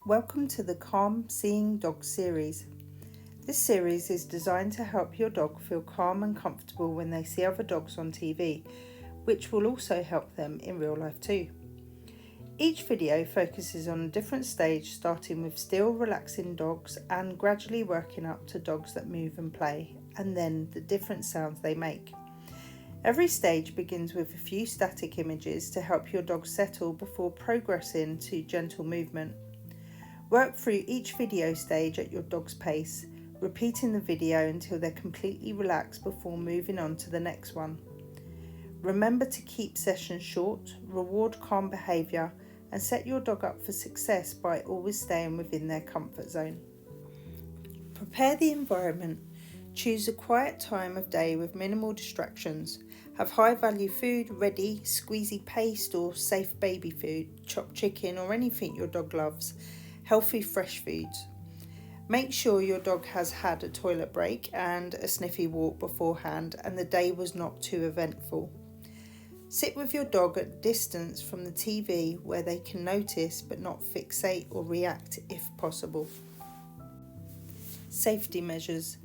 Welcome to the Calm Seeing Dogs series. This series is designed to help your dog feel calm and comfortable when they see other dogs on TV, which will also help them in real life too. Each video focuses on a different stage, starting with still, relaxing dogs and gradually working up to dogs that move and play, and then the different sounds they make. Every stage begins with a few static images to help your dog settle before progressing to gentle movement. Work through each video stage at your dog's pace, repeating the video until they're completely relaxed before moving on to the next one. Remember to keep sessions short, reward calm behaviour, and set your dog up for success by always staying within their comfort zone. Prepare the environment. Choose a quiet time of day with minimal distractions. Have high value food ready, squeezy paste or safe baby food, chopped chicken or anything your dog loves. Healthy fresh foods. Make sure your dog has had a toilet break and a sniffy walk beforehand and the day was not too eventful. Sit with your dog at distance from the TV where they can notice but not fixate or react if possible. Safety measures.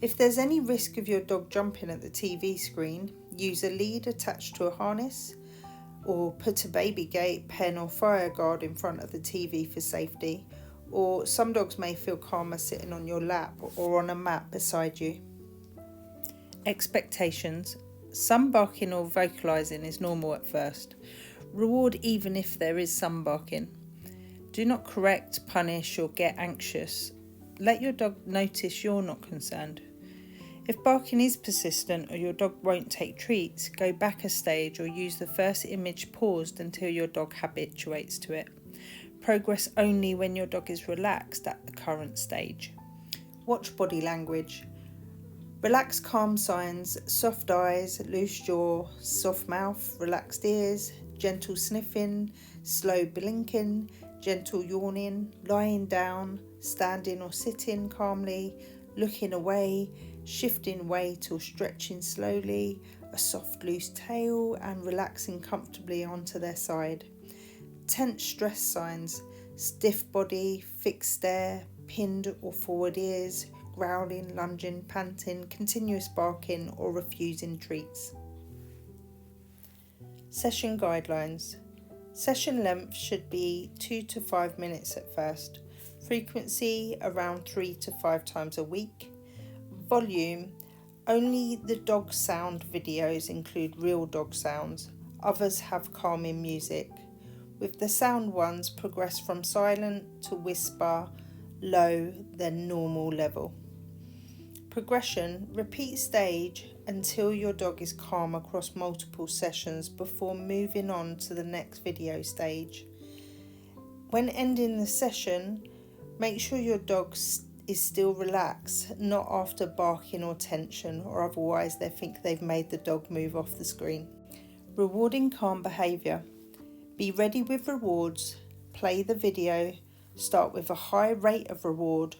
If there's any risk of your dog jumping at the TV screen, use a lead attached to a harness, or put a baby gate, pen or fire guard in front of the TV for safety, or some dogs may feel calmer sitting on your lap or on a mat beside you. Expectations. Some barking or vocalising is normal at first. Reward even if there is some barking. Do not correct, punish or get anxious. Let your dog notice you're not concerned. If barking is persistent or your dog won't take treats, go back a stage or use the first image paused until your dog habituates to it. Progress only when your dog is relaxed at the current stage. Watch body language. Relaxed calm signs, soft eyes, loose jaw, soft mouth, relaxed ears, gentle sniffing, slow blinking, gentle yawning, lying down, standing or sitting calmly, looking away, shifting weight or stretching slowly, a soft loose tail and relaxing comfortably onto their side. Tense stress signs, stiff body, fixed stare, pinned or forward ears, growling, lunging, panting, continuous barking or refusing treats. Session guidelines. Session length should be 2 to 5 minutes at first. Frequency around 3 to 5 times a week. Volume, only the dog sound videos include real dog sounds. Others have calming music. With the sound ones, progress from silent to whisper, low, then normal level. Progression, repeat stage until your dog is calm across multiple sessions before moving on to the next video stage. When ending the session, make sure your dog is still relaxed, not after barking or tension, or otherwise they think they've made the dog move off the screen. Rewarding calm behaviour. Be ready with rewards, play the video, start with a high rate of reward,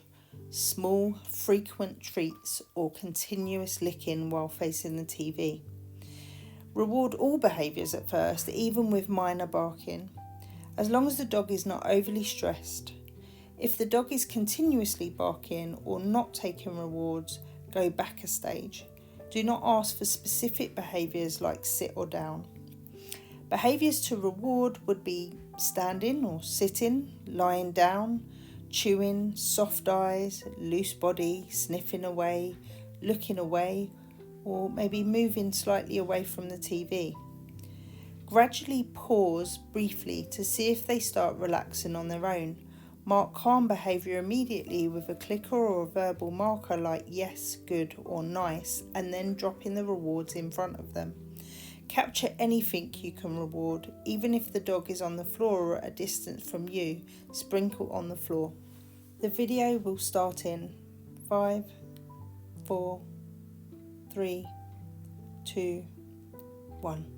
small, frequent treats or continuous licking while facing the TV. Reward all behaviours at first, even with minor barking, as long as the dog is not overly stressed. If the dog is continuously barking or not taking rewards, go back a stage. Do not ask for specific behaviours like sit or down. Behaviours to reward would be standing or sitting, lying down, chewing, soft eyes, loose body, sniffing away, looking away, or maybe moving slightly away from the TV. Gradually pause briefly to see if they start relaxing on their own. Mark calm behaviour immediately with a clicker or a verbal marker like yes, good or nice, and then dropping the rewards in front of them. Capture anything you can reward, even if the dog is on the floor or at a distance from you, sprinkle on the floor. The video will start in 5, 4, 3, 2, 1.